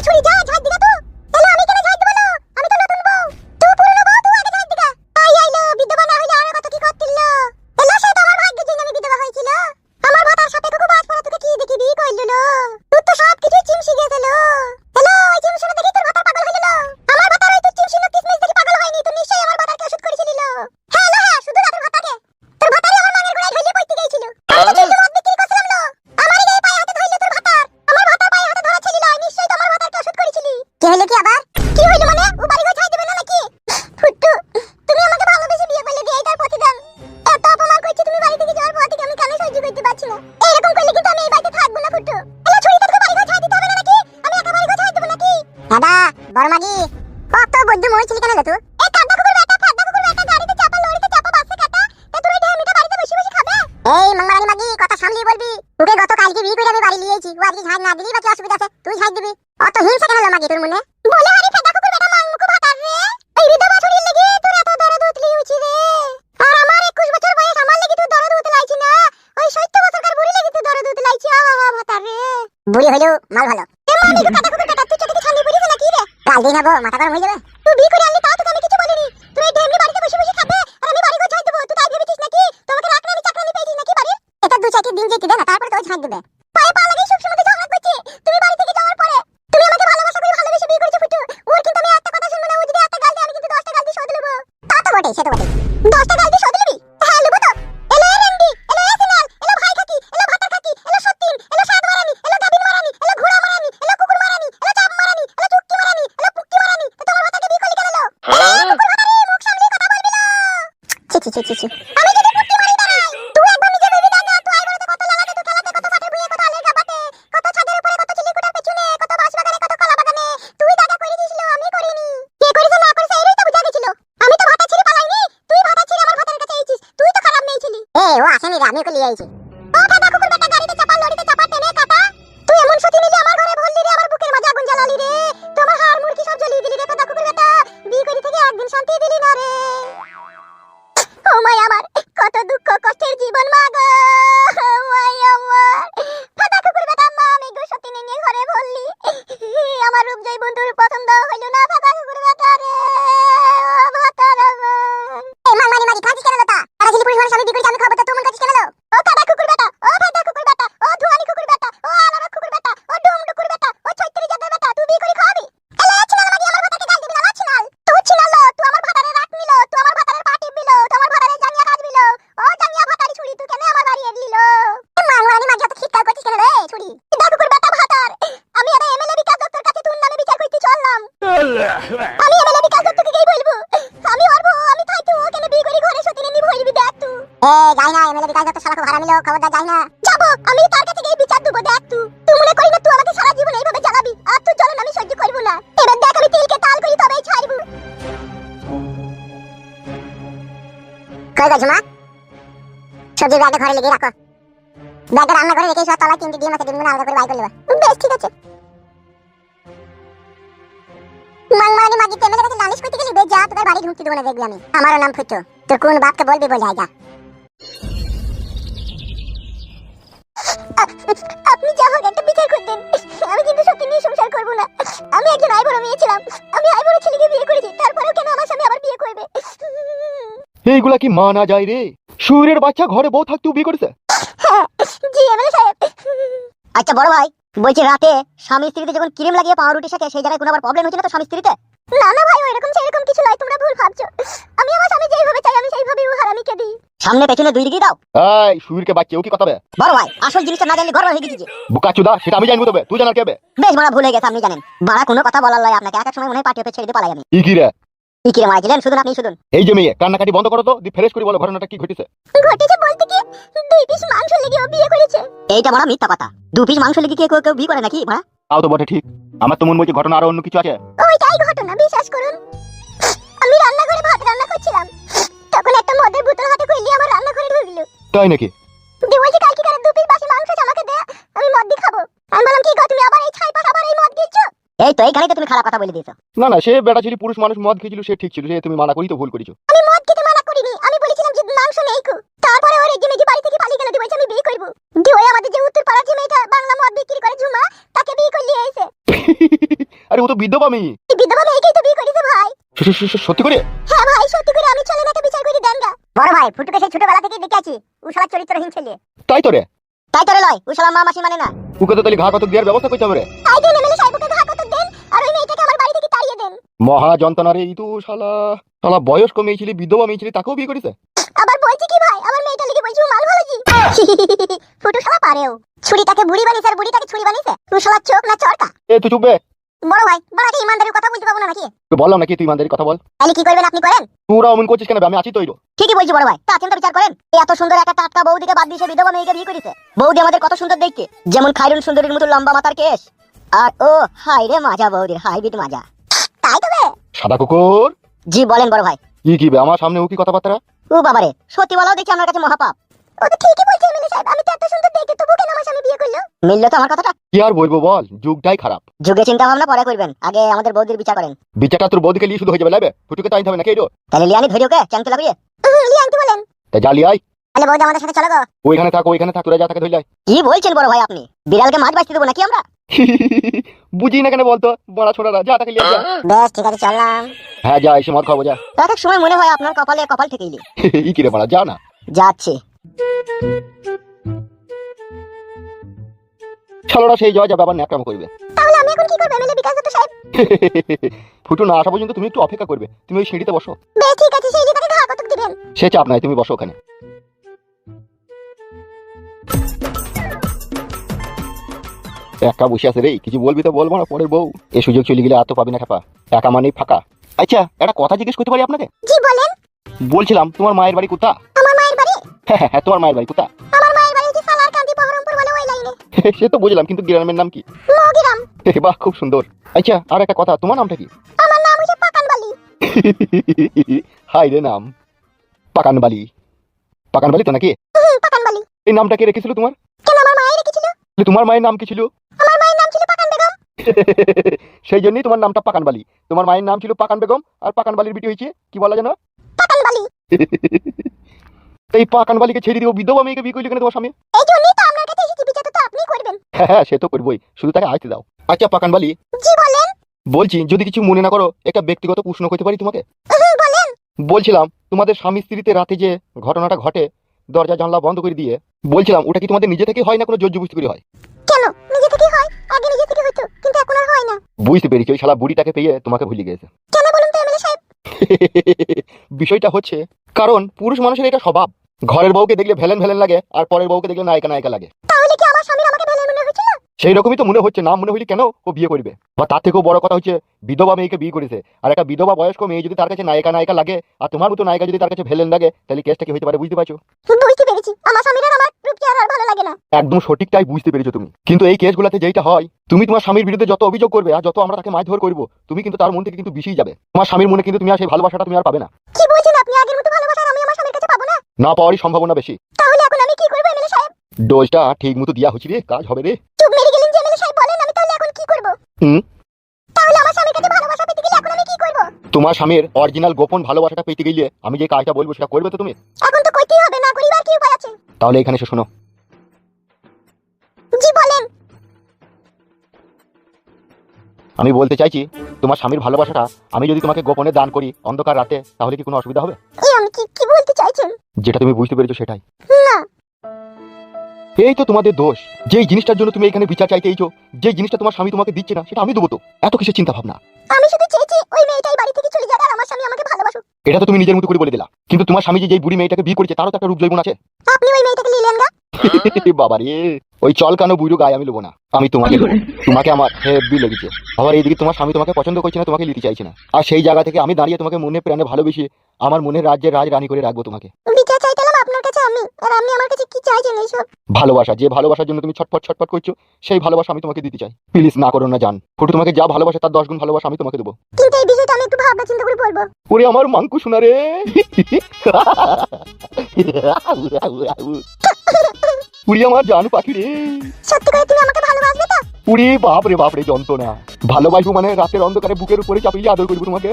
ছুরি যা ঝাড় দিগা তো। এলা আমি কেন ঝাড় দেব না? আমি তো নতুন বউ। তুই পুরনো বউ, তুই আগে ঝাড় দিগা। আইলো বিধবা না হইলে আর কত কি করতিল। এলা সে তো আমার ভাগ্যের জন্য আমি বিধবা হইছিল। আমার ভাতার সাথে কুকু বাজ পড়া তোকে কি দেখি বিয়ে কইল। তুই তো সব কিছু চিমসি গেছিল। এলা ওই চিমসিটা দেখি তোর ভাতার পাগল হইল। আমার ভাতার ওই তো চিমসি না কিসমিস দেখি পাগল হয়নি। তুই নিশ্চয়ই আমার ভাতারকে ওষুধ করেছিলি। হ্যাঁ এলা হ্যাঁ, শুধু না তোর ভাতারকে। তোর ভাতারই আমার মাঙের গোড়ায় ঢইলে পড়তে গিয়েছিল। আমি তো চিমসি মদ বিক্রি করছিলাম না। আমারই গায়ে পায়ে হাতে ধইল তোর ভাতার। আমার ভাতার পায়ে হাতে ধরা ছিল। নিশ্চয়ই তো আমার ভাতারকে ওষুধ করেছিলি। কি হইল কি আবার? কি হইল মানে? ও বাড়ি ঘর ছাই দিবে না নাকি? ফুটু, তুমি আমাকে ভালোবেসে বিয়ে করলে দিয়ে এটার প্রতিদান। এত অপমান করছি তুমি বাড়ি থেকে যাওয়ার পর থেকে আমি কেন সহ্য করতে পারছি না। এরকম করলে কিন্তু আমি এই বাড়িতে থাকবো না ফুটু। এলা ছুরি তোকে বাড়ি ঘর ছাই দিতে হবে না নাকি? আমি একা বাড়ি ঘর ছাই দেব নাকি? দাদা বড়মাগি কত বদ্ধ মইছিলি কেন তুই? এই কাদা কুকুর বেটা, ফাদা কুকুর বেটা, গাড়িতে চাপা, লরিতে চাপা, বাসে কাটা। তা তুই ঢেমিটা বাড়িতে বসে বসে খাবে? এই মাংমারানি মাগি কথা সামলি বলবি। তোকে গত কালকে বিয়ে করে আমি বাড়ি লিয়েছি। ও আজকে ঝাড় না দিলি বা কি অসুবিধা আছে? তুই ঝাড় দিবি। অত হিংসা কেন হলো মাগি তোর মনে? বলে হারি ফাদা কুকুর বেটা মাংমুকু ভাতার রে। এই বিধবা ছুরির লাগি তোর এত দরদ উতলি উছি রে। আর আমার 21 বছর বয়স, আমার লাগি তুই দরদ উতলাইছি না। ওই 70 বছরকার বুড়ি লাগি তুই দরদ উতলাইছি। আহা ভাতার রে। বুড়ি হইলো মাল ভালো। এ মাগি গো কাদা কুকুর বেটা, তুই চোখে ছানি পড়িছ নাকি রে? কাল দিন হবো মাথা গরম হয়ে যাবে। তুই বিয়ে করে আনলি তাও তোকে আমি কিছু বলিনি। তুই এই ঢেমনি বাড়িতে বসে বসে খাবে আর আমি বাড়ি ঘর ছাই দেব। তুই তাই ভেবেছিস নাকি? তোমাকে রাখরানি চাকরানি পেয়েছিস নাকি বাড়ি? এটা দু চারটি দিন যেতে দে না, তারপর তো ছাই দেবে। পায়ে পা লাগি সব সময় ঝগড়া করছি। তুমি বাড়ি থেকে যাওয়ার পরে তুমি আমাকে ভালোবাসা করে ভালোবেসে বিয়ে করেছো ফুটু। ওর কিন্তু আমি একটা কথা শুনবো না। ও যদি একটা গাল দেয় আমি কিন্তু 10টা গাল দিয়ে শোধ নেব। তা তো বটে, সেটা বটে। 10টা গাল দিয়ে শোধ নিবি? হ্যাঁ নেব তো। এলো এরেন্ডি, এলো এসিনাল, এলো ভাই খাকি, এলো ভাতার খাকি, এলো সত্যিন, এলো সাত মারানি, এলো গাবিন মারানি, এলো ঘোড়া মারানি, এলো কুকুর মারানি, এলো চাপ মারানি, এলো চুক্কি মারানি, এলো পুক্কি মারানি। তো তোমার ভাতাকে বিয়ে করলি কেন লো? কুকুর মারানি, মুখ সামলে কথা বলবি না। ছি। আমি যদি পুক্কি মারি দাঁড়াই, তুই একবার নিজে ভেবে দেখ না। তুই আইবড়তে কত লাগাতে, তুই খেলাতে কত ফাটে বুয়ে, কত আলেগা বাতে, কত ছাদের উপরে, কত চিলিকুটার পেছনে, কত বাঁশ বাগানে, কত কলা বাগানে। তুই দাদা করে দিয়েছিল, আমি করিনি। কে করেছে না করেছে এরই তো বুঝা গেছিল। আমি তো ভাতা ছেড়ে পালাইনি। তুই ভাতা ছেড়ে আমার ভাতার কাছে আইছিস। তুই তো খারাপ মেয়ে ছিলি। ও আসেনি রে, আমি ওকে লিয়ে আইছি। ও ফাদা কুকুর বেটা, গাড়িতে চাপা, লরিতে চাপা, টেনে কাটা। তুই এমন সতী নিলি আমার ঘরে ভরলি রে, আমার বুকের মাঝে আগুন জ্বালালি রে। তুই আমার হাড় মুরকি সব জ্বালিয়ে দিলি রে ফাদা কুকুর বেটা। বিয়ে করে থেকে একদিন শান্তি দিলি না রে। ও মাই আমার কত দুঃখ কষ্টের জীবন মা গো। মাই আমার ফাদা কুকুর বেটা, মা আমি গো সতী নিয়ে ঘরে ভরলি। আমার রূপ জয় বন্ধুর পছন্দ হইল না ফাদা কুকুর বেটা রে। ও ভাতার আমার। এই মাংমানি মাগি খাচ্ছিস কেন লতা? তারা ছিলি পুরুষ মানুষ, আমি বিয়ে করেছি, আমি খাবো তো তুই মন করছিস কেন লো? ও ফাদা কুকুর বেটা, ও ফাদা কুকুর বেটা, ও ধুয়ানি কুকুর বেটা, ও আলারা কুকুর বেটা, ও ডুম কুকুর বেটা, ও ছয়ত্রি জাতের বেটা, তুই বিয়ে করে খাবি? এলা ছিনাল মাগি আমার ভাতাকে গাল দিবি না, ছিনাল। তুই ছিনাল লো, তুই আমার ভাতারে রাখ নিলো, তুই আমার ভাতারে পা টিপবিলো, তুই আমার ভাতারে জাঙ্গিয়া কাজ বিলো। ও জাঙ্গিয়া ভাতারি ছুরি তুই কেন আমার বাড়ি এলিলো? মাংমানি মাগি এত খিটকাল করছিস কেন রে ছুরি? ফাদা কুকুর বেটা ভাতার। আমি এবার এমএলএ বিকাশ দত্তর কাছে তোর নামে বিচার করতে চললাম। আমি এমএলএ বিকাশ দত্তকে গিয়ে বলবো আমি অরবো, আমি থাইতো কেন বিয়ে করে ঘরে সতী নিয়ে ভরবি দেখ তুই। যাই না, এমএলএ বিকাশ দত্ত শালাকে ভাড়া নিলো, খবরদার যাই না। যাবো, আমি তার কাছে গিয়ে বিচার দেবো দেখ তুই। তুই মনে করি না তুই আমাকে সারা জীবন এইভাবে জ্বালাবি? আর তুই জ্বলন আমি সহ্য করব না। এবার দেখ আমি তিলকে তাল করি তবেই ছাড়বো। কই গো ঝুমা, সবজি ব্যাগে ঘরে লেগে রাখো। ব্যাগে রান্না করে রেখে সব তলায় 3টি ডিম আছে, ডিমগুলো আলাদা করে বাই করে নেবা। বেশ ঠিক আছে। মাংমারানি মাগি তেমেলে কাছে নালিশ করতে গেলি, বে যা তোর বাড়ি ঢুকতে দেব না দেখবি আমি। আমারও নাম ফুটো। তোর কোন বাপকে বলবি বলে আয় যা। আপনি যা হোক একটা বিচার করে দেন। আমি কিন্তু সত্যি নিয়ে সংসার করব না। আমি একজন আইবড় মেয়ে ছিলাম। আমি আইবড় ছেলেকে বিয়ে করেছি, তারপরেও কেন আমার স্বামী আবার বিয়ে করবে? এইগুলা কি মানা যায় রে? সুরের বাচ্চা ঘরে বউ থাকতেও বিয়ে করেছে? হ্যাঁ, জি এমএলএ সাহেব। আচ্ছা বড় ভাই, বলছি রাতে স্বামী স্ত্রীতে যখন ক্রিম লাগিয়ে পাউরুটির সাথে সেই জায়গায় কোনো আবার প্রবলেম হচ্ছে না তো স্বামী স্ত্রীতে? না না ভাই, এরকম সেরকম কিছু নয়, তোমরা ভুল ভাবছো। আমি আমার স্বামী যেইভাবে চাই আমি সেইভাবেই ও হারামিকে দিই। সামনে পেছনে দুই দিকেই দাও। এই সুরের বাচ্চা ও কি কথা বে? বড় ভাই, আসল জিনিসটা না জানলে ঘর হয়ে গেছে। বুকাচুদা, সেটা আমি জানবো তবে তুই জানার কে বে? বেশ বড় ভুল হয়ে গেছে, আপনি জানেন। বড় কোনো কথা বলার লয় আপনাকে। এক সময় মনে হয় পার্টি অফিস ছেড়ে দিয়ে পালাই আমি। কি রে? কি রে মারছিলেন? শুধুন আপনি শুধুন। এই যে মেয়ে কান্নাকাটি বন্ধ করো তো, দি ফ্রেশ করে বলো ঘটনাটা কি ঘটেছে। ঘটেছে বলতে কি, 2 পিস মাংস লেগে ও বিয়ে করেছে। এইটা বড় মিথ্যা কথা। 2 পিস মাংস লেগে কেউ বিয়ে করে নাকি ভাড়া? তাও তো বটে ঠিক। আমার তো মনে হচ্ছে ঘটনা আরো অন্য কিছু আছে। ওইটাই ঘটনা, বিশ্বাস করুন। আমি রান্নাঘরে ভাত রান্না করছিলাম, তখন একটা মদের বোতল হাতে কইলি আমার রান্নাঘরে ঢুকলো। তাই নাকি? বলছি কালকে কারে 2 পিস বাসি মাংস আমাকে দে, আমি মদ দিয়ে খাবো। আমি বললাম কি গো তুমি আবার এই ছাই পাশ আবার এই মদ গিলছো? এই তো এইখানেই তো তুমি খারাপ কথা বলে দিয়েছো। না সে বেটা ছিল পুরুষ মানুষ, মদ খেয়েছিল, সে ঠিক ছিল, সে তুমি মানা করি তো ভুল করেছো। আমি মদ খেতে মানা করিনি, আমি বলেছিলাম যে মাংস নেই কো। তারপরে ওর এই যে মেজি বাড়ি থেকে পালিয়ে গেল, দিয়ে বলছে আমি বিয়ে করব। দিয়ে ওই আমাদের যে উত্তর পাড়ার যে মেয়েটা বাংলা মদ বিক্রি করে ঝুমা, তাকে বিয়ে করলি এসে। আরে ও তো বিধবা মেয়ে। এই বিধবা মেয়েকেই তো বিয়ে করেছে ভাই। সত্যি করে? হ্যাঁ ভাই সত্যি করে, আমি চলেন একটা বিচার করে দেন গা। বড় ভাই ফুটুকে সেই ছোটবেলা থেকেই দেখে আছি, ও শালা চরিত্রহীন ছেলে। তাই তো রে? তাই তোরে লয়, ও শালা মা মাসি মানে না। ওকে তো তাহলে ঘা কত দেওয়ার ব্যবস্থা করতে হবে রে। তাই দিন এমএলএ সাহেবকে ঘা কত দেন, আর ওই মেয়েটাকে আমার বাড়ি থেকে তাড়িয়ে দেন। মহা যন্ত্রণা রে, এই তো শালা শালা বয়স্ক মেয়ে ছিল, বিধবা মেয়ে ছিল, তাকেও বিয়ে করেছে। আবার বলছি কি ভাই, আমার মেয়েটা লিখে বলছি ও মাল ভালোজি। ফুটু শালা পারেও, ছুরিটাকে বুড়ি বানিয়েছে আর বুড়িটাকে ছুরি বানিয়েছে। ও শালা চোখ না চরকা। এ তুই চুপ বে। বড় ভাই বড়াকে ইমানদারির কথা বলতে পাবো না নাকি? তুই বললাম নাকি তুই ইমানদারি কথা বল। তাহলে কি করবেন আপনি করেন? তোরা অমন করছিস কেন? আমি আছি তো। ঠিকই বলছি বড় ভাই, তা আছেন তো বিচার করেন। এই এত সুন্দর একটা টাটকা বৌদিকে বাদ দিয়ে সে বিধবা মেয়েকে বিয়ে করেছে। বৌদি আমাদের কত সুন্দর দেখতে, যেমন খায়রুল সুন্দরীর মতো লম্বা মাথার কেশ, আর ও হাই রে মাজা বৌদির হাইব্রিড মাজা। তাই তো বে? সাদা কুকুর। জি বলেন বড় ভাই। কি বে আমার সামনে ও কি কথাবার্তা? ও বাবারে, সত্যি বলাও দেখি আমার কাছে মহাপাপ। ও তো ঠিকই বলছে এমএলএ সাহেব, আমি তো এত সুন্দর দেখে তবু কেন আমার স্বামী বিয়ে করলো? মিললো তো আমার কথাটা। কি আর বলবো বল, যুগটাই খারাপ। যুগে চিন্তা ভাবনা পরে করবেন, আগে আমাদের বৌদির বিচার করেন। বিচারটা তোর বৌদিকে লিয়ে শুধু হয়ে যাবে লাগবে, ফুটুকে তো আনতে হবে নাকি? এটো তাহলে লিয়ানি ধরে ওকে চ্যাংতলা করিয়ে লিয়ানতে বলেন। তা জালি আই। তাহলে বৌদি আমাদের সাথে চলো গো। ওইখানে থাক, ওইখানে থাক, তোরা যা থাকে ধইলাই। কি বলছেন বড় ভাই আপনি? বিড়ালকে মাছ বাঁচতে দেবো নাকি আমরা? বুঝি না কেন বলতো, বড়া ছোড়ারা যা থাকে লিয়ে যা। বেশ ঠিক আছে চললাম। হ্যাঁ যা, এসে মদ খাবো যা। এক এক সময় মনে হয় আপনার কপালে কপাল ঠেকেইলি। ই কি রে বড়া, যা না। যাচ্ছে। ছালোরা সেই যাওয়া যাবে, আবার ন্যাকড়াম করবে। তাহলে আমি এখন কি করব এমএলএ বিকাশ দত্ত সাহেব? ফুটু না আসা পর্যন্ত তুমি একটু অপেক্ষা করবে, তুমি ওই সিঁড়িতে বসো। বেশ ঠিক আছে, সেই জায়গায় ঘা কত দিবেন? সে চাপ নাই, তুমি বসো ওখানে। একা বসে আছে রে, কিছু বলবি তো বলবো না, পরের বউ। এই সুযোগ চলে গেলে আর তো পাবি না খাপা, একা মানেই ফাঁকা। আচ্ছা একটা কথা জিজ্ঞেস করতে পারি আপনাকে? জি বলেন। বলছিলাম তোমার মায়ের বাড়ি কোথা? আমার মায়ের বাড়ি? হ্যাঁ তোমার মায়ের বাড়ি কোথা? আমার মায়ের বাড়ি হচ্ছে সালারকান্দি বহরমপুর বলে ওই লাইনে। সে তো বুঝলাম, কিন্তু গ্রামের নাম কি? মগিরাম। বাহ খুব সুন্দর। আচ্ছা আর একটা কথা, তোমার নামটা কি? আমার নাম হচ্ছে পাকানবালি। হাই রে নাম পাকানবালি। পাকানবালি তো নাকি? পাকানবালি। এই নামটা কে রেখেছিল তোমার? কেন আমার মায়ের রেখেছিল? তোমার মায়ের নাম কি ছিল? আমার মায়ের নাম ছিল পাকান বেগম। সেই জন্যই তোমার নামটা পাকানবালি। তোমার মায়ের নাম ছিল পাকান বেগম, আর পাকানবালির বিটি হয়েছে কি বলা জানো? পাকানবালি। এই পাকানবালিকে ছেড়ে দিও, বিধবা মেয়েকে বিয়ে করলি কেন তোমার স্বামী? এই জন্যই তো আপনার কাছে এসেছি, বিচার তো আপনি করবেন। হ্যাঁ সে তো করবোই, শুধু তাকে আসতে দাও। আচ্ছা পাকানবালি, জি বলেন। বলছি যদি কিছু মনে না করো, একটা ব্যক্তিগত প্রশ্ন করতে পারি তোমাকে? বলেন। বলছিলাম তোমাদের স্বামী স্ত্রীতে রাতে যে ঘটনাটা ঘটে, দরজা জানলা বন্ধ করে দিয়ে, বলছিলাম ওটা কি তোমাদের নিজে থেকে হয় না কোনো জোর জবরদস্তি করে হয়? কেন নিজে থেকে হয়? আগে নিজে থেকে হতো, কিন্তু এখন আর হয় না। বুঝতে পেরেছি, ওই শালা বুড়িটাকে পেয়ে তোমাকে ভুলে গেছে। কেন বলুন তো এমএলএ সাহেব? বিষয়টা হচ্ছে, কারণ পুরুষ মানুষের এটা স্বভাব, ঘরের বউকে দেখলে ভেলেন ভেলেন লাগে, আর পরের বউকে দেখলে নায়িকা নায়িকা লাগে। তাহলে কি আমার স্বামীর আমাকে ভেলে মনে হয়েছিল? সেই রকমই তো মনে হচ্ছে, না মনে হইলে কেন ও বিয়ে করবে? বা তার থেকেও বড় কথা হচ্ছে, বিধবা মেয়েকে বিয়ে করেছে, আর একটা বিধবা বয়স্ক মেয়ে যদি তার কাছে নায়িকা নায়িকা লাগে, আর তোমার মতো নায়িকা যদি তার কাছে ভেলেন লাগে, তাহলে কেসটা কি হতে পারে বুঝতে পারছো? বুঝতে পেরেছি, আমার স্বামীর আর আমার রূপ চেহারা আর ভালো লাগে না। একদম সঠিকটাই বুঝতে পেরেছো তুমি। কিন্তু এই কেসগুলোতে যেটা হয়, তুমি তোমার স্বামীর বিরুদ্ধে যত অভিযোগ করবে আর যত আমরা তাকে মারধর করবো, তুমি কিন্তু তার মন থেকে কিন্তু বিষেই যাবে। তোমার স্বামীর মনে কিন্তু তুমি আর সেই ভালোবাসাটা তুমি আর পাবে না। কি বলছেন আপনি? আগের মতো ভালোবাসা আমি আমার স্বামীর কাছে পাবো না? না পাওয়ারই সম্ভাবনা বেশি। তাহলে এখন আমি কি করব এমএলএ সাহেব? ডোজটা ঠিক মতো দিয়া হচ্ছে রে, কাজ হবে রে। চুপ মেরে গেলেন যে এমএলএ সাহেব, বলেন আমি তাহলে এখন কি করব? হুম, তাহলে আমার স্বামীর কাছে ভালোবাসা পেতে গেলে এখন আমি কি করব? তোমার স্বামীর অরিজিনাল গোপন ভালোবাসাটা পেতে গেলে আমি যে কাজটা বলবো সেটা করবে তো তুমি? এখন তো কইতেই হবে, না করিবার কি উপায় আছে? তাহলে এখানে এসে শোনো। জি বলেন। আমি বলতে চাইছি, তোমার স্বামীর ভালোবাসাটা আমি যদি তোমাকে গোপনে দান করি অন্ধকার রাতে, তাহলে কি কোনো অসুবিধা হবে? এই আমি কি বলতে চাইছেন? যেটা তুমি বুঝতে পেরেছো সেটাই। না। এই তো তোমাদের দোষ, যেই জিনিসটার জন্য তুমি এখানে বিচার চাইতে এইছো, যে জিনিসটা তোমার স্বামী তোমাকে দিচ্ছে না, সেটা আমি দেবো তো। এত কিসের চিন্তা ভাবনা? আমি শুধু চেয়েছি ওই মেয়েটাই বাড়ি থেকে চলে যাক আর আমার স্বামী আমাকে ভালোবাসুক। এটা তো তুমি নিজের মতো করে বলে দিলা, কিন্তু তোমার স্বামী যে বুড়ি মেয়েটাকে বিয়ে করেছে তারও তো একটা রূপ জৈবন আছে। আপনি ওই মেয়েটাকে নিলেন না? বাবা রে, ওই চল কানো বুড়ো গায়ে আমি নেবো না, আমি তোমাকে নেবো। তোমাকে আমার হেভি লেগেছে। আবার এইদিকে তোমার স্বামী তোমাকে পছন্দ করছে না, তোমাকে নিতে চাইছে না, আর সেই জায়গা থেকে আমি দাঁড়িয়ে তোমাকে মনে প্রাণে ভালোবেসে আমার মনের রাজ্যের রাজ রানী করে রাখবো তোমাকে। বিচার চাইতাম আপনার কাছে আমি, আর আপনি আমার কাছে কি চাইছেন এইসব? ভালোবাসা, যে ভালোবাসার জন্য তুমি ছটফট ছটফট করছো, সেই ভালোবাসা আমি তোমাকে দিতে চাই। প্লিজ না করো না জান, ফুটু তোমাকে যা ভালোবাসা তার 10 গুণ ভালোবাসা আমি তোমাকে দেবো। কিন্তু এই বিষয়টা আমি একটু ভাবনা চিন্তা করে বলবো। ওরে আমার মাংকু শোনা রে। উড়ি আমার জান পাখি রে। সত্যি করে তুমি আমাকে ভালোবাসবে তো? উড়ি বাপ রে যন্ত্রণা। ভালোবাসবো মানে রাতের অন্ধকারে বুকের উপরে চাপিয়ে আদর করবো তোমাকে।